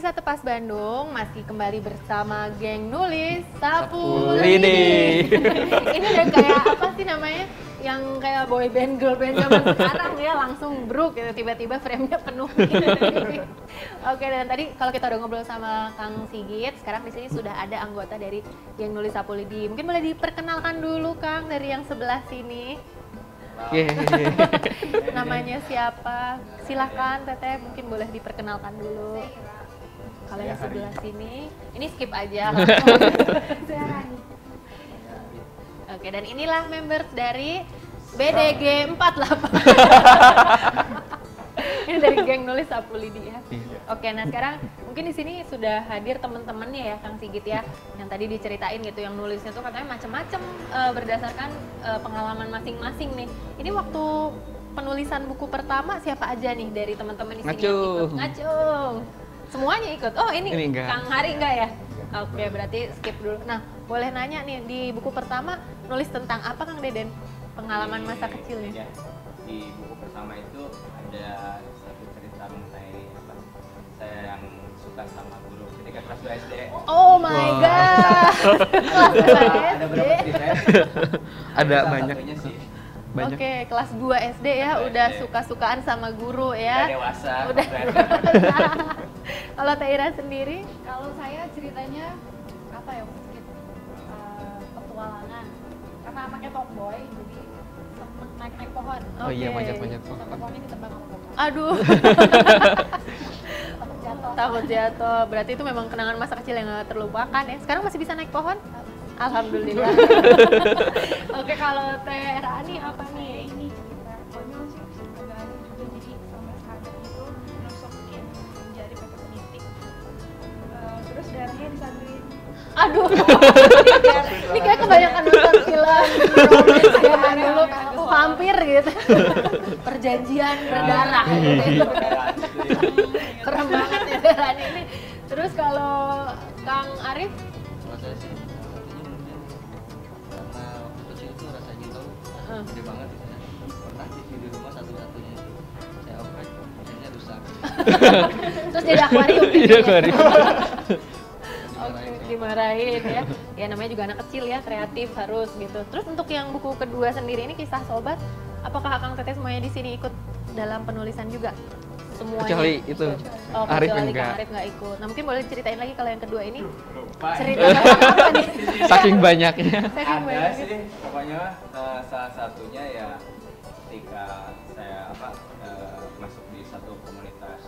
Pemirsa Tepas Bandung masih kembali bersama geng nulis Sapu Lidi. Ini udah kayak apa sih namanya? Yang kayak boy band, girl band zaman sekarang ya, langsung bruk gitu, tiba-tiba frame-nya penuh gitu. Oke, dan tadi kalau kita udah ngobrol sama Kang Sigit, sekarang di sini sudah ada anggota dari geng nulis Sapu Lidi. Mungkin boleh diperkenalkan dulu Kang dari yang sebelah sini. Namanya siapa? Silahkan Teteh, mungkin boleh diperkenalkan dulu. Kalau yang sebelah sini, ini skip aja. Oke, dan inilah members dari BDG 48. Ini dari geng nulis Sapu Lidi ya. Oke, nah sekarang mungkin di sini sudah hadir teman-temannya ya Kang Sigit ya, yang tadi diceritain gitu, yang nulisnya tuh katanya macam-macam berdasarkan pengalaman masing-masing nih. Ini waktu penulisan buku pertama siapa aja nih dari teman-teman di sini yang ikut? Ngacung. Semuanya ikut. Oh ini Kang Hari enggak ya? Oke, berarti skip dulu. Nah, boleh nanya nih, di buku pertama nulis tentang apa Kang Deden? Pengalaman masa kecilnya? Ya, di buku pertama itu ada satu cerita mengenai saya yang suka sama guru ketika kelas 2 SD. Oh my god. Kelas 2 Ada berapa cerita? Ada banyak. Banyak. Oke, kelas 2 SD ya, udah suka-sukaan sama guru ya. Udah dewasa. Udah dewasa. Kalau Taira sendiri? Kalau saya ceritanya apa ya, mungkin petualangan. Karena anaknya tomboy, jadi sempet naik-naik pohon. Oh iya, manjat-manjat pohon. Sampai pohonnya ditebang sama bapak. Aduh. Takut jatuh. Takut jatuh. Berarti itu memang kenangan masa kecil yang gak terlupakan ya. Sekarang masih bisa naik pohon? Alhamdulillah. Oke, kalau Teh Rani apa nih? Ini cerita konyol sih, agak ada juga, jadi sampai sekarang itu nusukin jari pakai penitik, terus darahnya disanduin. Aduh. Ini kayak kebanyakan nonton film zaman dulu, vampir gitu. Perjanjian berdarah gitu. Serem banget ya Teh Rani ini. Terus kalau Kang Arif? Kalau saya sih satunya mungkin karena waktu kecil itu rasa gitu gede banget gitu ya. Pernah di rumah satu-satunya itu saya oprek, akhirnya rusak. Terus jadi akuarium. Iya, akuarium. Oke, dimarahin ya. Ya namanya juga anak kecil ya, kreatif harus gitu. Terus untuk yang buku kedua sendiri ini kisah sobat, apakah Kang Teteh semuanya di sini ikut dalam penulisan juga? Semuanya. Kecuali itu. Oh, Arif kecuali enggak. Kang Arif nggak ikut. Nah mungkin boleh diceritain lagi kalau yang kedua ini Lupa. cerita tentang apa nih? Saking banyaknya. Saking Ada banyak. sih, pokoknya salah satunya ya ketika saya masuk di satu komunitas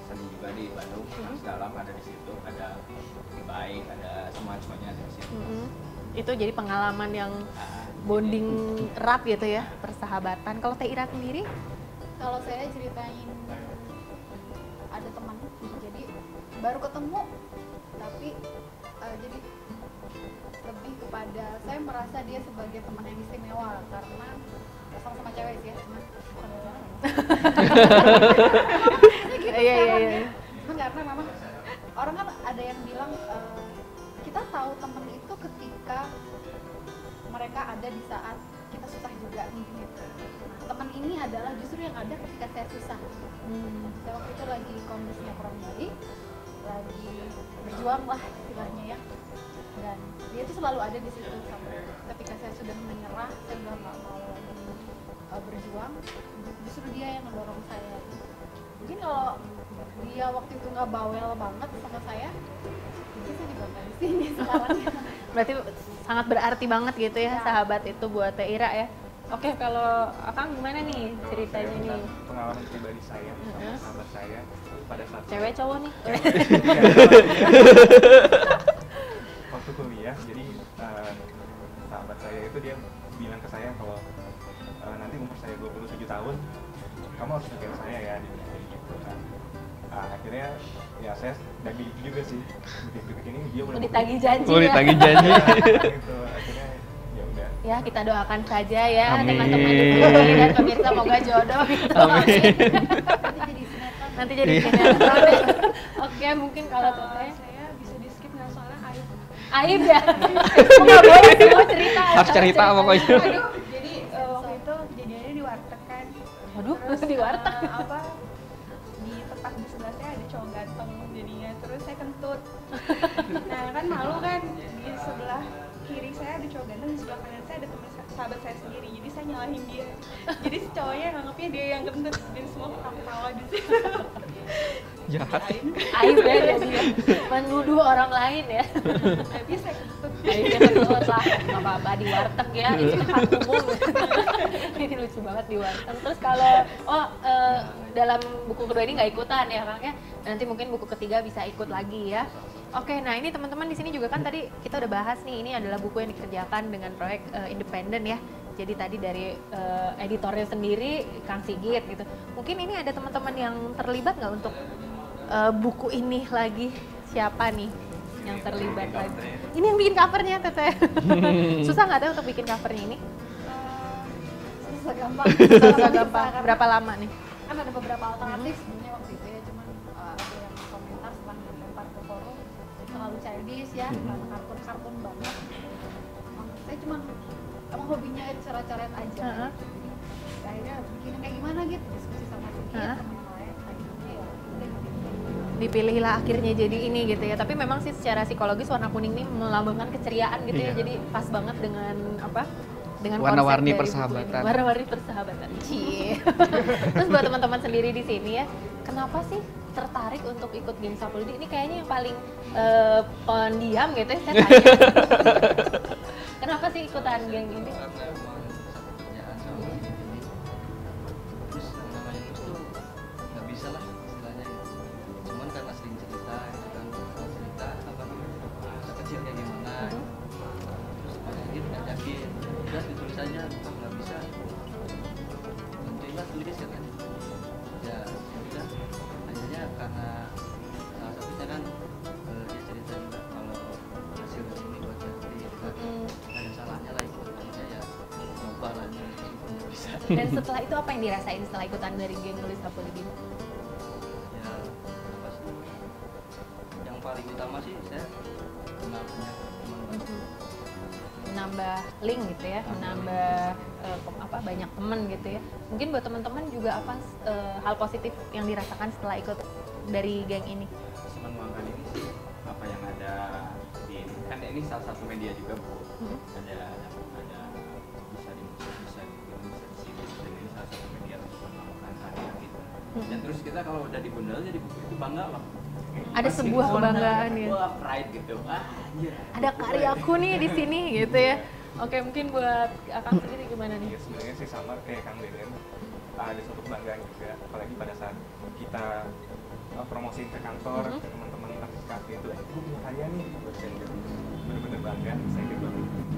seni juga di Bandung, dalam ada di situ, ada baik, ada semuanya ada di situ. Itu jadi pengalaman yang bonding erat gitu ya, persahabatan. Kalau Teh Ira sendiri? Kalau saya ceritain ada teman, jadi baru ketemu, tapi jadi lebih kepada saya merasa dia sebagai teman yang istimewa karena sama-sama cewek sih ya, cuman bukan pacaran ya. Gitu Iya. Cuman karena memang orang kan ada yang bilang kita tahu teman itu ketika mereka ada di saat kita susah juga nih gitu. Nah, teman ini adalah justru yang ada ketika saya susah. Saya waktu itu lagi kondisinya kurang baik, lagi berjuang lah istilahnya ya. Dan dia itu selalu ada di situ sampai ketika saya sudah menyerah, saya udah nggak mau lagi berjuang, justru dia yang mendorong saya. Mungkin kalau dia waktu itu nggak bawel banget sama saya, mungkin saya juga nggak di sini sekarang. Berarti sangat berarti banget gitu ya, sahabat itu buat Teh Ira ya. Oke, kalau Akang gimana nih ceritanya nih? Pengalaman pribadi saya sama sahabat saya pada saat Cewek cowok nih? waktu kuliah, jadi sahabat saya itu dia bilang ke saya kalau nanti umur saya 27 tahun kamu harus nikahin saya ya, gitu kan. Akhirnya ya saya daging juga sih, detik-detik ini dia Mau ditagih janji Oh, ya? ditagih janji. gitu. Akhirnya ya udah. Ya kita doakan saja ya Amin. teman-teman di sini dan pemirsa, moga jodoh gitu. Amin. Nanti jadi sinetron ya. Oke, mungkin kalau Teteh Saya bisa di skip nggak, soalnya aib. aib ya? Nggak boleh semua cerita. Harus cerita pokoknya. Jadi waktu itu kejadiannya di warteg kan. Waduh, Terus, di warteg. apa di tempat di sebelah saya ada cowok Nah kan malu kan, di sebelah kiri saya ada cowok ganteng, di sebelah kanan saya ada teman sahabat saya sendiri, jadi saya nyalahin dia. Jadi si cowoknya nganggapnya dia yang gendut dan semua ketawa di situ. Jahat. Aib ya jadi ya. Menuduh orang lain ya. Tapi saya kentut. Aibnya keluar lah, nggak apa-apa di warteg ya, itu hak umum. Ini lucu banget di warteg. Terus kalau dalam buku kedua ini nggak ikutan ya Kang ya, nanti mungkin buku ketiga bisa ikut lagi ya. Oke, nah ini teman-teman di sini juga kan tadi kita udah bahas nih, ini adalah buku yang dikerjakan dengan proyek independen ya. Jadi tadi dari editornya sendiri Kang Sigit gitu. Mungkin ini ada teman-teman yang terlibat nggak untuk buku ini lagi? Siapa nih yang terlibat lagi? Ini yang bikin covernya Teteh. Susah nggak Teh untuk bikin covernya ini? Susah gampang. Susah gampang. Berapa lama nih? Kan ada beberapa alternatif sebenarnya waktu itu ya, cuman ada yang komentar setelah dilempar ke forum terlalu childish ya, karena kartun banget. Saya cuman emang hobinya coret-coret aja. Jadi akhirnya bikin kayak gimana gitu, diskusi sama Sigit, teman saya akhirnya ya udah Dipilihlah akhirnya jadi ini gitu ya. Tapi memang sih secara psikologis warna kuning ini melambangkan keceriaan gitu ya. Jadi pas banget dengan apa? Dengan Warna-warni konsep dari persahabatan. buku ini. Warna-warni persahabatan. Cie. Terus buat teman-teman sendiri di sini ya, kenapa sih tertarik untuk ikut geng Sapulidi? Ini kayaknya yang paling pendiam gitu ya, saya tanya. Kenapa sih ikutan geng ini? Karena emang satu kerjaan sama ini. Terus yang namanya nulis tuh nggak bisa lah istilahnya. Cuman karena sering cerita, gitu kan, cerita apa namanya masa kecil kayak gimana. Terus Mas Sigit ngajakin, udah ditulis aja, nggak bisa. Tentunya tulis ya kan. Ya udah. Akhirnya karena salah satunya kan dia cerita juga kalau hasil dari ini buat jadi kan nggak ada salahnya lah ikut aja ya coba lah meskipun nggak bisa. Dan setelah itu apa yang dirasain setelah ikutan dari geng nulis Sapulidi? Ya apa sih yang paling utama sih saya kenal banyak teman baru. Menambah link gitu ya, menambah banyak temen gitu ya. Mungkin buat teman-teman juga apa hal positif yang dirasakan setelah ikut dari geng ini? Senang banget ini sih apa yang ada di kan ini salah satu media juga Bu. Ada bisa di musik, bisa di film, bisa di sini, dan ini salah satu media untuk melakukan karya gitu. Dan terus kita kalau udah di Bundel jadi buku itu bangga lah. Ada Masih sebuah di Bundel, kebanggaan ya. wah pride gitu. Anjir. Ada karyaku nih di sini gitu ya. Oke, mungkin buat Akang sendiri gimana nih? Ya sebenarnya sih sama kayak Kang Deden, ada suatu kebanggaan juga, apalagi pada saat kita promosiin ke kantor, ke teman-teman artis kafe itu, gue punya karya nih, bener-bener bangga, saya gitu.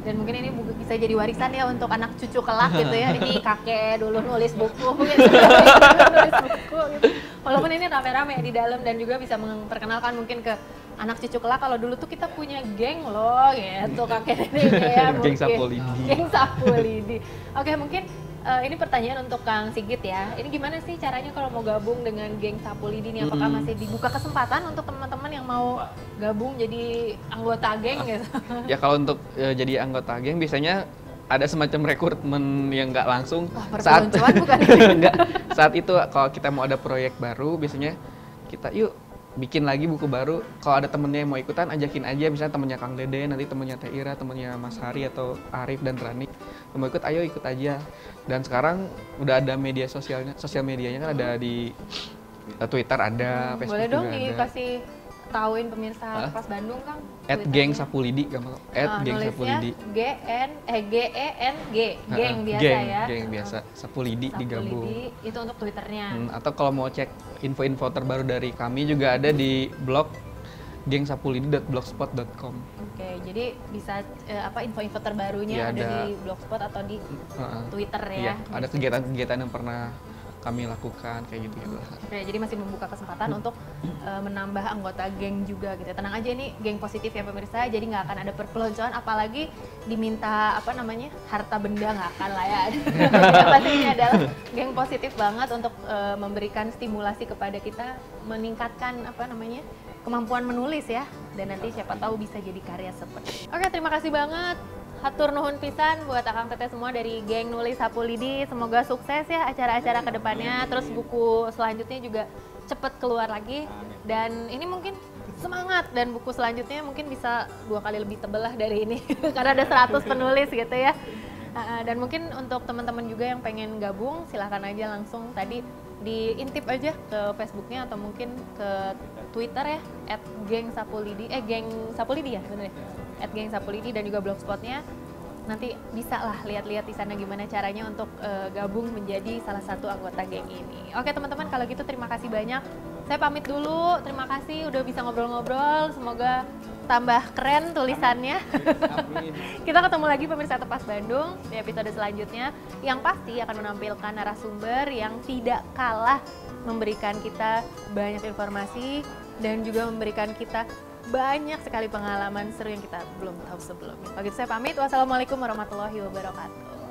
Dan mungkin ini bisa jadi warisan ya untuk anak cucu kelak gitu ya. Ini kakek dulu nulis buku, gitu. Nulis buku gitu. Walaupun ini rame-rame di dalam dan juga bisa memperkenalkan mungkin ke anak cucu kelak kalau dulu tuh kita punya geng loh gitu kakek nenek ya. Geng Sapulidi. Geng Sapulidi. Oke, mungkin ini pertanyaan untuk Kang Sigit ya. Ini gimana sih caranya kalau mau gabung dengan geng Sapulidi ini? Apakah masih dibuka kesempatan untuk teman-teman yang mau gabung jadi anggota geng gitu? Ya kalau untuk jadi anggota geng biasanya ada semacam rekrutmen yang nggak langsung saat perpeloncoan bukan? Enggak, saat itu kalau kita mau ada proyek baru biasanya kita yuk bikin lagi buku baru. Kalau ada temennya yang mau ikutan ajakin aja, misalnya temennya Kang Dede, nanti temennya Teira, temennya Mas Hari atau Arif dan Rani mau ikut, ayo ikut aja. Dan sekarang udah ada media sosialnya, sosial medianya kan ada di Twitter ada, Facebook Boleh dong juga ada. dikasih tauin pemirsa Kelas Bandung Kang. @gengsapulidi gampang. @gengsapulidi. GENG, geng biasa ya. Geng biasa, Sapulidi digabung. Sapulidi itu untuk Twitternya. Atau kalau mau cek info-info terbaru dari kami juga ada di blog gengsapulidi.blogspot.com. Oke, jadi bisa info-info terbarunya Ya, ada ada. di blogspot atau di Twitter ya. Iya, ada kegiatan-kegiatan yang pernah kami lakukan kayak gitu. Oke, jadi masih membuka kesempatan untuk menambah anggota geng juga gitu. Tenang aja nih, geng positif ya pemirsa. Jadi nggak akan ada perpeloncoan, apalagi diminta harta benda nggak akan lah ya. Yang pasti ini adalah geng positif banget untuk memberikan stimulasi kepada kita, meningkatkan kemampuan menulis ya. Dan nanti siapa tahu bisa jadi karya seperti. Oke, terima kasih banget. Hatur nuhun pisan buat Akang Teteh semua dari geng nulis Sapulidi. Semoga sukses ya acara-acara kedepannya. Terus buku selanjutnya juga cepet keluar lagi. Dan ini mungkin semangat, dan buku selanjutnya mungkin bisa 2 kali lebih tebel lah dari ini karena ada 100 penulis gitu ya. Dan mungkin untuk teman-teman juga yang pengen gabung, silahkan aja langsung tadi diintip aja ke Facebooknya atau mungkin ke Twitter ya @gengsapulidi ya bener ya @gengsapulidi, dan juga blogspotnya. Nanti bisa lah lihat-lihat di sana gimana caranya untuk gabung menjadi salah satu anggota geng ini. Oke teman-teman, kalau gitu terima kasih banyak. Saya pamit dulu, terima kasih udah bisa ngobrol-ngobrol, semoga tambah keren tulisannya. Kita ketemu lagi pemirsa Tepas Bandung di episode selanjutnya, yang pasti akan menampilkan narasumber yang tidak kalah memberikan kita banyak informasi dan juga memberikan kita banyak sekali pengalaman seru yang kita belum tahu sebelumnya. Begitu saya pamit, wassalamualaikum warahmatullahi wabarakatuh.